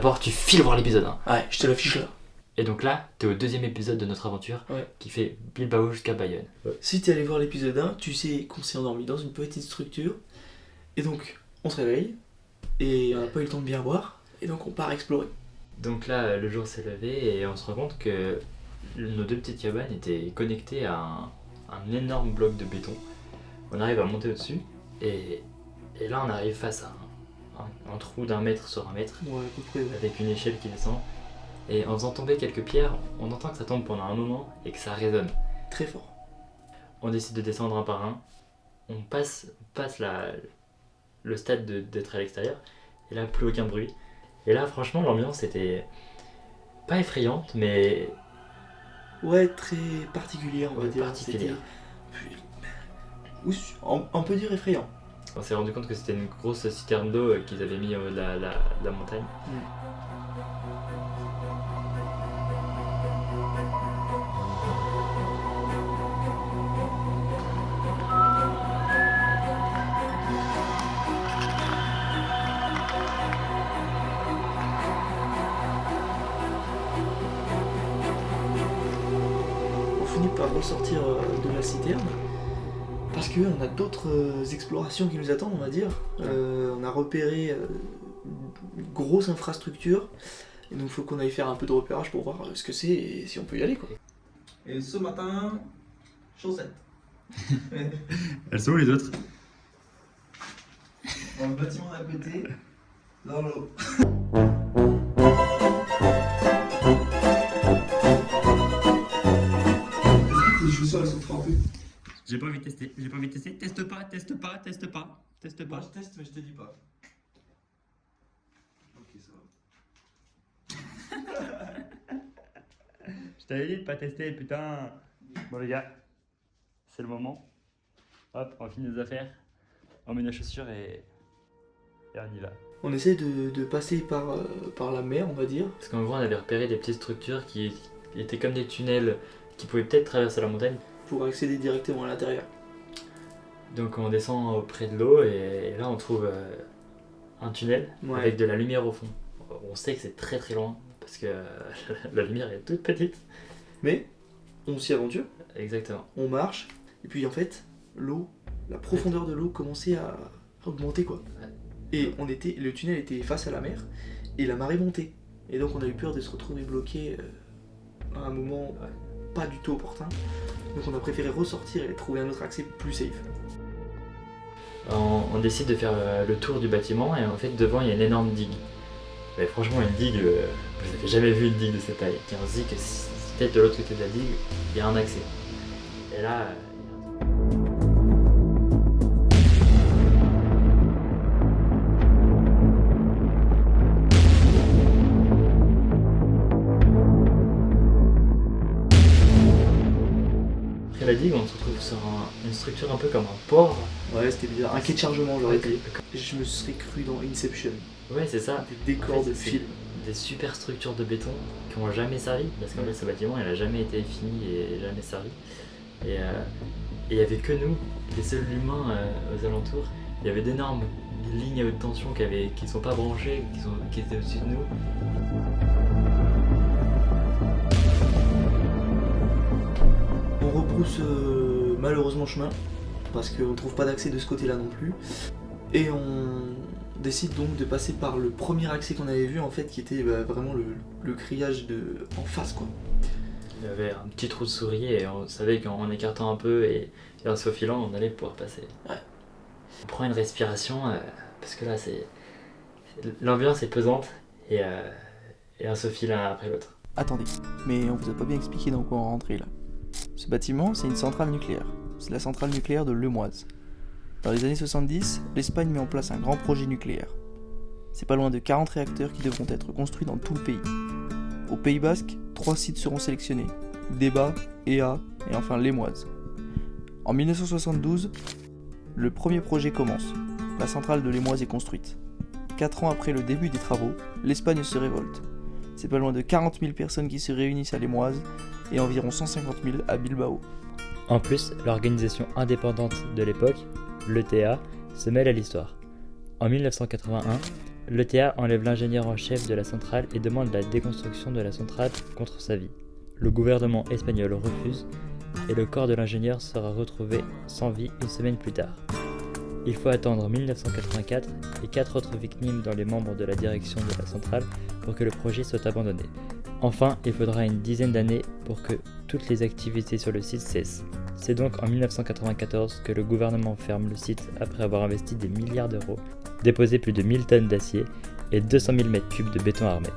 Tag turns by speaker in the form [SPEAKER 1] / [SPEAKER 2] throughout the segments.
[SPEAKER 1] d'abord tu files voir l'épisode 1.
[SPEAKER 2] Ouais, je te l'affiche là.
[SPEAKER 1] Et donc là, t'es au 2e épisode de notre aventure qui fait Bilbao jusqu'à Bayonne.
[SPEAKER 2] Si t'es allé voir l'épisode 1, tu sais qu'on s'est endormi dans une petite structure. Et donc, on se réveille. Et on n'a pas eu le temps de bien boire. Et donc, on part explorer.
[SPEAKER 1] Donc là, le jour s'est levé et on se rend compte que nos 2 petites cabanes étaient connectées à un énorme bloc de béton. On arrive à monter au-dessus et là on arrive face à un trou d'1 mètre sur 1 mètre.
[SPEAKER 2] Ouais, à peu près. Ouais.
[SPEAKER 1] Avec une échelle qui descend. Et en faisant tomber quelques pierres, on entend que ça tombe pendant un moment et que ça résonne.
[SPEAKER 2] Très fort.
[SPEAKER 1] On décide de descendre un par un. On passe le stade d'être à l'extérieur. Et là, plus aucun bruit. Et là, franchement, l'ambiance était pas effrayante, mais...
[SPEAKER 2] Ouais, très particulière, on va dire.
[SPEAKER 1] Particulière.
[SPEAKER 2] On peut dire effrayant.
[SPEAKER 1] On s'est rendu compte que c'était une grosse citerne d'eau qu'ils avaient mis au haut de la montagne.
[SPEAKER 2] On finit par ressortir de la citerne. Parce qu'on a d'autres explorations qui nous attendent, on va dire. On a repéré une grosse infrastructure. Et donc il faut qu'on aille faire un peu de repérage pour voir ce que c'est et si on peut y aller, quoi.
[SPEAKER 3] Et ce matin, chaussettes.
[SPEAKER 4] Elles sont où les autres?
[SPEAKER 3] Dans le bâtiment d'à côté, dans l'eau. Les chaussures elles sont trempées.
[SPEAKER 4] J'ai pas envie de tester, Teste pas.
[SPEAKER 3] Moi je teste mais je te dis pas. Ok, ça va.
[SPEAKER 4] Je t'avais dit de pas tester, putain. Bon les gars, c'est le moment. Hop, on finit nos affaires. On met nos chaussures et on y va.
[SPEAKER 2] On essaie de passer par la mer, on va dire.
[SPEAKER 1] Parce qu'en gros, on avait repéré des petites structures qui étaient comme des tunnels qui pouvaient peut-être traverser la montagne.
[SPEAKER 2] Pour accéder directement à l'intérieur.
[SPEAKER 1] Donc on descend auprès de l'eau et là on trouve un tunnel avec de la lumière au fond. On sait que c'est très très loin parce que la lumière est toute petite.
[SPEAKER 2] Mais on s'y aventure.
[SPEAKER 1] Exactement.
[SPEAKER 2] On marche et puis en fait la profondeur de l'eau commençait à augmenter, quoi.
[SPEAKER 1] Ouais.
[SPEAKER 2] Et le tunnel était face à la mer et la marée montait. Et donc on a eu peur de se retrouver bloqué à un moment pas du tout opportun. Donc on a préféré ressortir et trouver un autre accès plus safe.
[SPEAKER 1] On décide de faire le tour du bâtiment et en fait devant il y a une énorme digue. Mais franchement une digue, vous avez jamais vu une digue de cette taille. Et on se dit que si peut-être de l'autre côté de la digue, il y a un accès. Et là... Après la digue, on se retrouve sur une structure un peu comme un port.
[SPEAKER 2] Ouais, c'était bizarre. Un quai de chargement, j'aurais dit. Je me serais cru dans Inception.
[SPEAKER 1] Ouais, c'est ça.
[SPEAKER 2] Des décors
[SPEAKER 1] En fait,
[SPEAKER 2] de
[SPEAKER 1] c'est
[SPEAKER 2] film.
[SPEAKER 1] Des super structures de béton qui n'ont jamais servi, parce qu'en fait ce bâtiment il n'a jamais été fini et jamais servi. Et il n'y avait que nous, les seuls humains aux alentours. Il y avait d'énormes lignes à haute tension qui ne sont pas branchées, qui étaient au-dessus de nous.
[SPEAKER 2] On rebrousse malheureusement chemin, parce qu'on ne trouve pas d'accès de ce côté-là non plus. Et on décide donc de passer par le premier accès qu'on avait vu, en fait, qui était vraiment le grillage en face, quoi.
[SPEAKER 1] Il y avait un petit trou de souris et on savait qu'en écartant un peu et en se faufilant, on allait pouvoir passer.
[SPEAKER 2] Ouais.
[SPEAKER 1] On prend une respiration, parce que là l'ambiance est pesante et on se file l'un après l'autre.
[SPEAKER 5] Attendez, mais on vous a pas bien expliqué dans quoi on rentrait là. Ce bâtiment, c'est une centrale nucléaire. C'est la centrale nucléaire de Lemoise. Dans les années 70, l'Espagne met en place un grand projet nucléaire. C'est pas loin de 40 réacteurs qui devront être construits dans tout le pays. Au Pays Basque, 3 sites seront sélectionnés. Deba, Ea et enfin Lemoise. En 1972, le premier projet commence. La centrale de Lemoise est construite. 4 ans après le début des travaux, l'Espagne se révolte. C'est pas loin de 40 000 personnes qui se réunissent à Lemoise et environ 150 000 à Bilbao.
[SPEAKER 6] En plus, l'organisation indépendante de l'époque, l'ETA, se mêle à l'histoire. En 1981, L'ETA enlève l'ingénieur en chef de la centrale et demande la déconstruction de la centrale contre sa vie. Le gouvernement espagnol refuse et le corps de l'ingénieur sera retrouvé sans vie une semaine plus tard. Il faut attendre 1984 et 4 autres victimes dans les membres de la direction de la centrale pour que le projet soit abandonné. Enfin, il faudra une dizaine d'années pour que toutes les activités sur le site cessent. C'est donc en 1994 que le gouvernement ferme le site après avoir investi des milliards d'euros, déposé plus de 1000 tonnes d'acier et 200 000 mètres cubes de béton armé.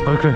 [SPEAKER 4] Ok.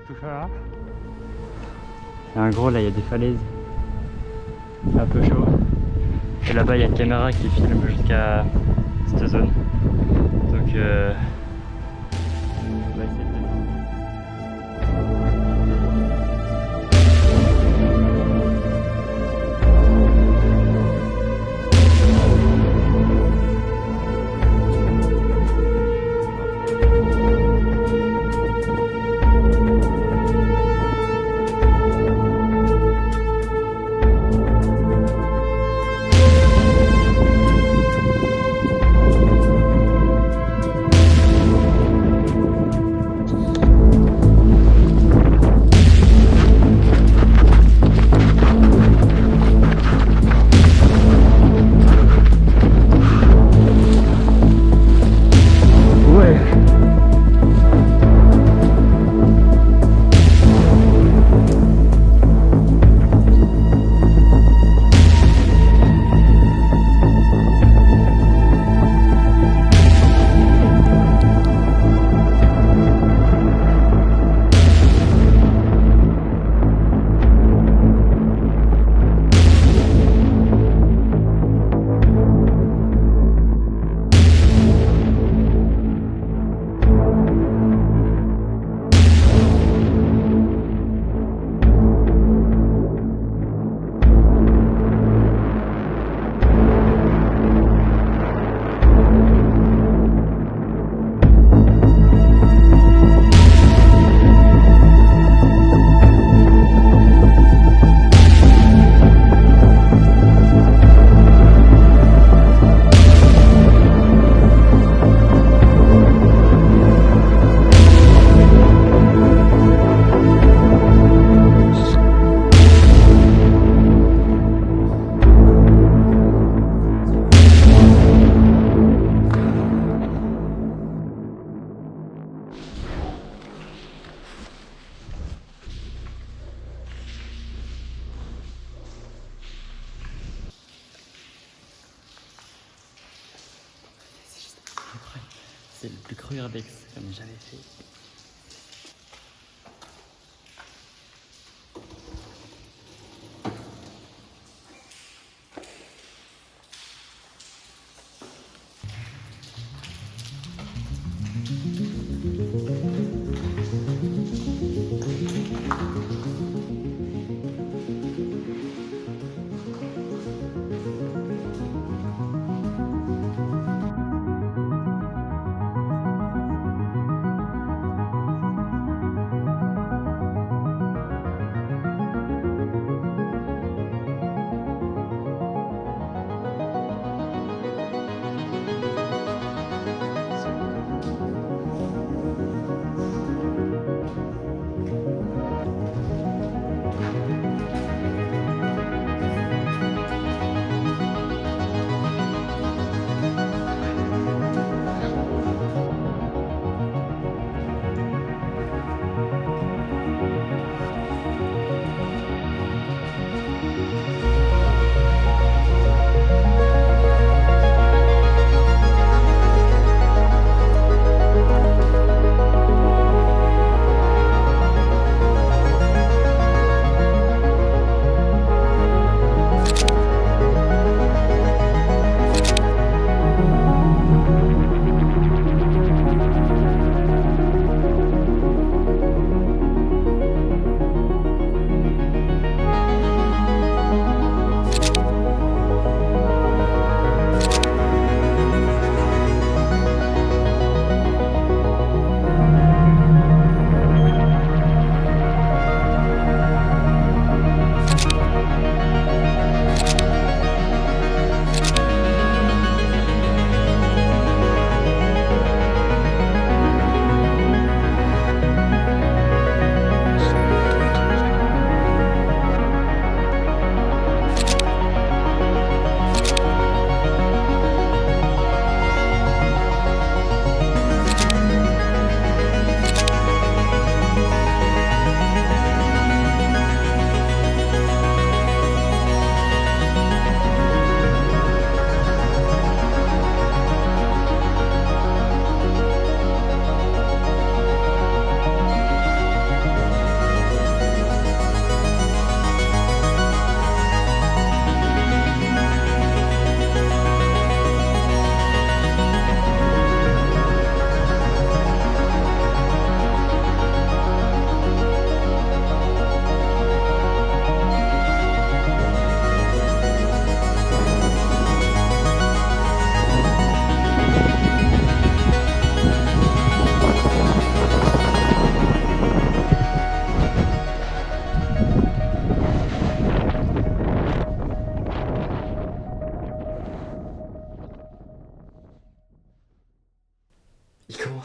[SPEAKER 4] Tout ça là. Et en gros là il y a des falaises. C'est un peu chaud. Et là-bas il y a une caméra qui filme jusqu'à cette zone. Donc on va essayer de descendre.
[SPEAKER 1] C'est le plus cru urbex comme j'ai jamais fait.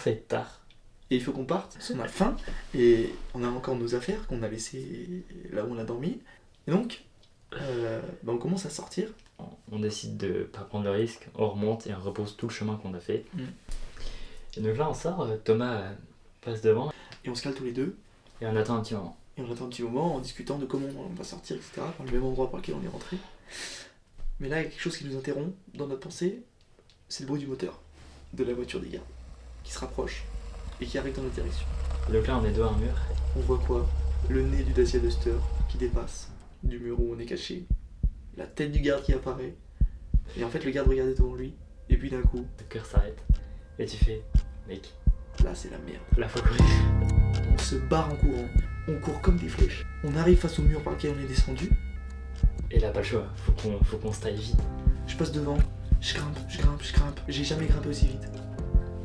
[SPEAKER 1] fait tard.
[SPEAKER 2] Et il faut qu'on parte, parce qu'on a faim, et on a encore nos affaires qu'on a laissées là où on a dormi. Et donc, on commence à sortir.
[SPEAKER 1] On décide de pas prendre le risque, on remonte et on repose tout le chemin qu'on a fait. Et donc là on sort, Thomas passe devant
[SPEAKER 2] Et on se cale tous les deux,
[SPEAKER 1] et on attend un petit moment.
[SPEAKER 2] et on attend un petit moment en discutant de comment on va sortir, etc. Par le même endroit par lequel on est rentré. Mais là, il y a quelque chose qui nous interrompt dans notre pensée, c'est le bruit du moteur de la voiture des gardes, qui se rapproche et qui arrive dans notre direction.
[SPEAKER 1] Et donc là on est devant un mur.
[SPEAKER 2] On voit quoi? Le nez du Dacia Duster qui dépasse du mur où on est caché, la tête du garde qui apparaît, et en fait le garde regardait devant lui, et puis d'un coup,
[SPEAKER 1] Le cœur s'arrête. Et tu fais, mec,
[SPEAKER 2] là c'est la merde.
[SPEAKER 1] là faut courir.
[SPEAKER 2] On se barre en courant, on court comme des flèches. On arrive face au mur par lequel on est descendu,
[SPEAKER 1] Et là pas le choix, faut qu'on se taille vite.
[SPEAKER 2] je passe devant, je grimpe, j'ai jamais grimpé aussi vite.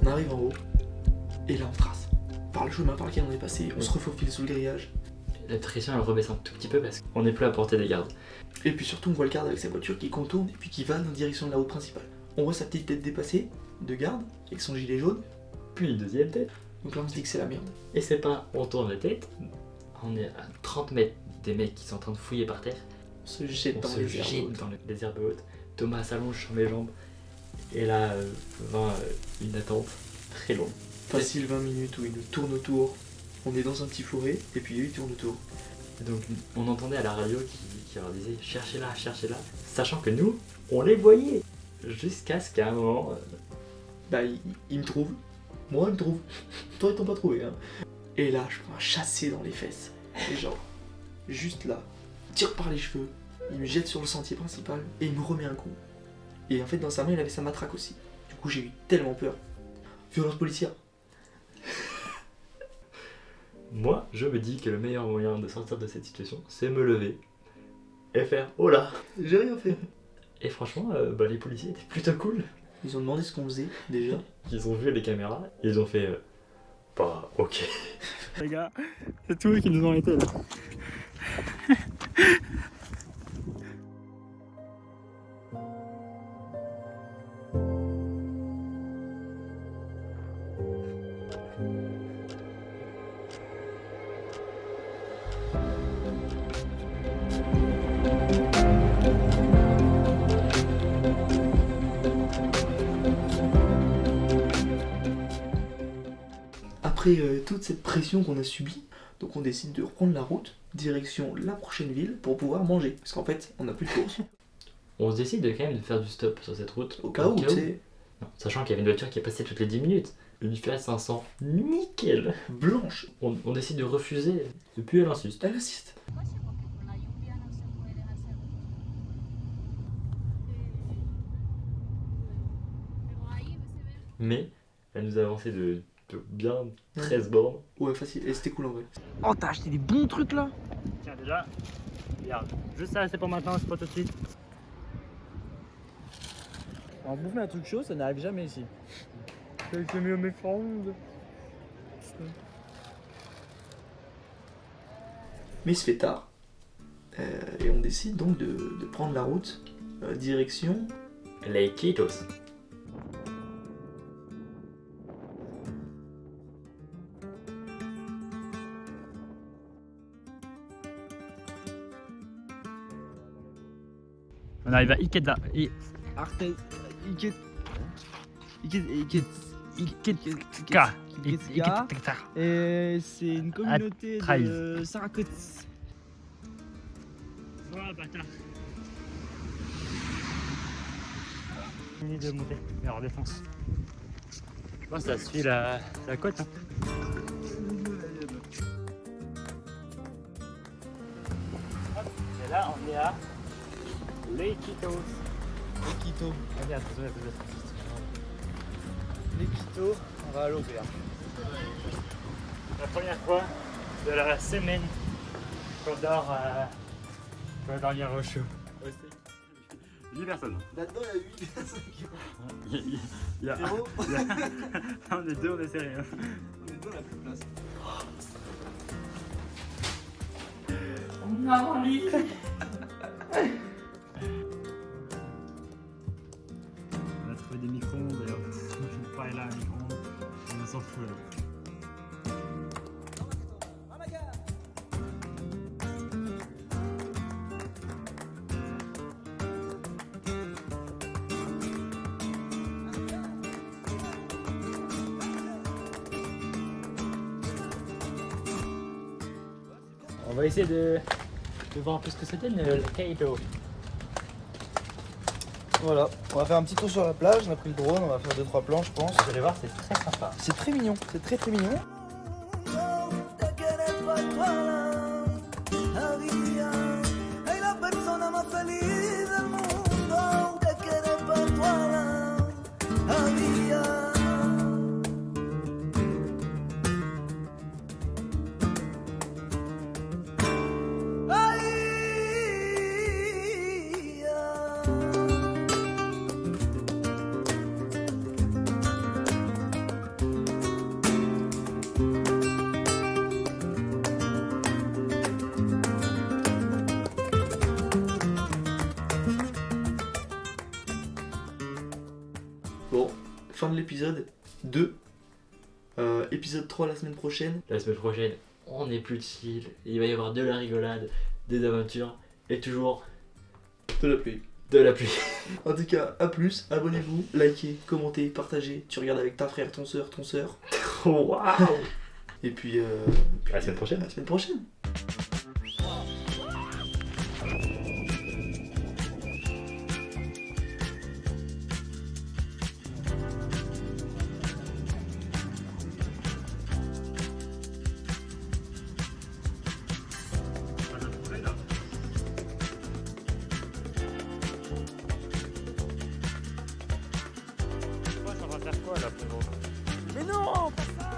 [SPEAKER 2] On arrive en haut, et là on trace. Par le chemin par lequel on est passé, on se refaufile sous le grillage.
[SPEAKER 1] La pression elle rebaisse un tout petit peu parce qu'on n'est plus à portée des gardes.
[SPEAKER 2] Et puis surtout on voit le garde avec sa voiture qui contourne et puis qui va dans la direction de la route principale. On voit sa petite tête dépassée, de garde, avec son gilet jaune.
[SPEAKER 1] Puis une deuxième tête.
[SPEAKER 2] Donc là on se dit que c'est la merde.
[SPEAKER 1] Et c'est pas, on tourne la tête, on est à 30 mètres des mecs qui sont en train de fouiller par terre.
[SPEAKER 2] On se jette
[SPEAKER 1] On
[SPEAKER 2] dans
[SPEAKER 1] se
[SPEAKER 2] les herbes
[SPEAKER 1] jette
[SPEAKER 2] hautes.
[SPEAKER 1] dans les herbes hautes. Thomas s'allonge sur mes jambes. Et là, vint une attente très longue.
[SPEAKER 2] Facile 20 minutes où il nous tourne autour. On est dans un petit forêt et puis lui il tourne autour.
[SPEAKER 1] Et donc on entendait à la radio qui leur disait cherchez-la, sachant que nous, on les voyait. Jusqu'à ce qu'à un moment,
[SPEAKER 2] Bah il me trouve. Moi il me trouve. Toi ils t'ont pas trouvé hein. Et là je prends un chassé dans les fesses. Et genre, juste là, tire par les cheveux, il me jette sur le sentier principal et il me remet un coup. Et en fait dans sa main il avait sa matraque aussi. Du coup j'ai eu tellement peur. Violence policière.
[SPEAKER 1] moi, je me dis que le meilleur moyen de sortir de cette situation, c'est me lever et faire oh là.
[SPEAKER 2] J'ai rien fait.
[SPEAKER 1] Et franchement, les policiers étaient plutôt cool.
[SPEAKER 2] Ils ont demandé ce qu'on faisait déjà.
[SPEAKER 1] Ils ont vu les caméras et ils ont fait bah ok.
[SPEAKER 4] Les gars, c'est tous eux qui nous ont arrêtés là.
[SPEAKER 2] Après toute cette pression qu'on a subie, donc on décide de reprendre la route, direction la prochaine ville pour pouvoir manger. Parce qu'en fait, on n'a plus de course.
[SPEAKER 1] On se décide de quand même de faire du stop sur cette route.
[SPEAKER 2] Au cas où, tu sais,
[SPEAKER 1] Non, sachant qu'il y avait une voiture qui est passée toutes les 10 minutes. Une Fiat 500, nickel.
[SPEAKER 2] blanche,
[SPEAKER 1] On décide de refuser, et puis elle insiste.
[SPEAKER 2] elle assiste.
[SPEAKER 1] Mais elle nous a avancé de bien 13 bornes.
[SPEAKER 2] Ouais, facile, et c'était cool en vrai.
[SPEAKER 5] Oh, t'as acheté des bons trucs là?
[SPEAKER 4] Tiens, déjà, regarde, juste ça, c'est pour maintenant, c'est pas tout de suite.
[SPEAKER 5] En bouffer un truc chaud, ça n'arrive jamais ici.
[SPEAKER 4] C'est mieux mes frondes.
[SPEAKER 2] Mais il se fait tard, et on décide donc de prendre la route direction.
[SPEAKER 1] Les Quitos.
[SPEAKER 4] On arrive à Ikeda.
[SPEAKER 5] Artel.
[SPEAKER 4] Iketska.
[SPEAKER 5] Et c'est une communauté de Sarakots.
[SPEAKER 4] Oh bâtard. Fini de monter, mais on redescend. Je pense que ça suit la côte. Hein. Et là, on est à Les Quitos.
[SPEAKER 5] Les Quito.
[SPEAKER 4] Ah merde, désolé, désolé.
[SPEAKER 5] Les Quito, on va à l'auberge.
[SPEAKER 4] La première fois de la semaine qu'on dort dormir au chaud. 10 personnes.
[SPEAKER 2] Là-dedans, il y a 8 personnes qui
[SPEAKER 4] Il y a on est deux, on est sérieux.
[SPEAKER 2] On est deux, on a plus de place.
[SPEAKER 1] On a envie.
[SPEAKER 4] On a trouvé des micro-ondes d'ailleurs. Je ne pas là, un micro-ondes. On s'en fout.
[SPEAKER 6] On va essayer de voir un peu ce que ça donne le Kaito.
[SPEAKER 5] Voilà, on va faire un petit tour sur la plage, on a pris le drone, on va faire 2-3 plans je pense.
[SPEAKER 6] Vous allez voir, c'est très sympa.
[SPEAKER 5] C'est très mignon, c'est très très mignon.
[SPEAKER 2] Bon, fin de l'épisode 2. Épisode 3 la semaine prochaine.
[SPEAKER 1] La semaine prochaine, on est plus chill. Il va y avoir de la rigolade, des aventures et toujours
[SPEAKER 2] De la pluie.
[SPEAKER 1] de la pluie.
[SPEAKER 2] En tout cas, à plus, abonnez-vous, likez, commentez, partagez. Tu regardes avec ta frère, ton soeur.
[SPEAKER 1] Waouh!
[SPEAKER 2] Et puis,
[SPEAKER 1] À la semaine prochaine.
[SPEAKER 2] à la semaine prochaine.
[SPEAKER 4] On va faire quoi là, frérot?
[SPEAKER 5] Mais non, pas ça.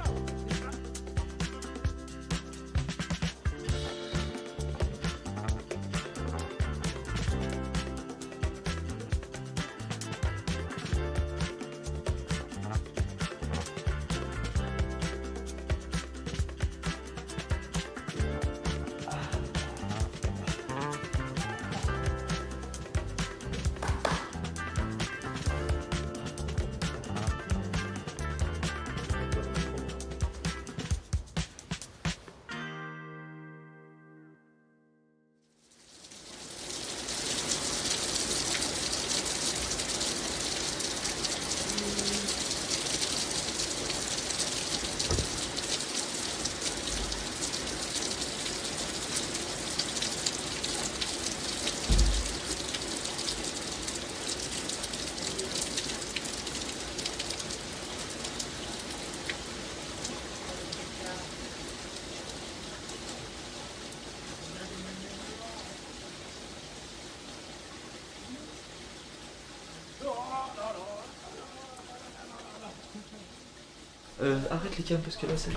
[SPEAKER 2] Arrête les cams parce que là, c'est...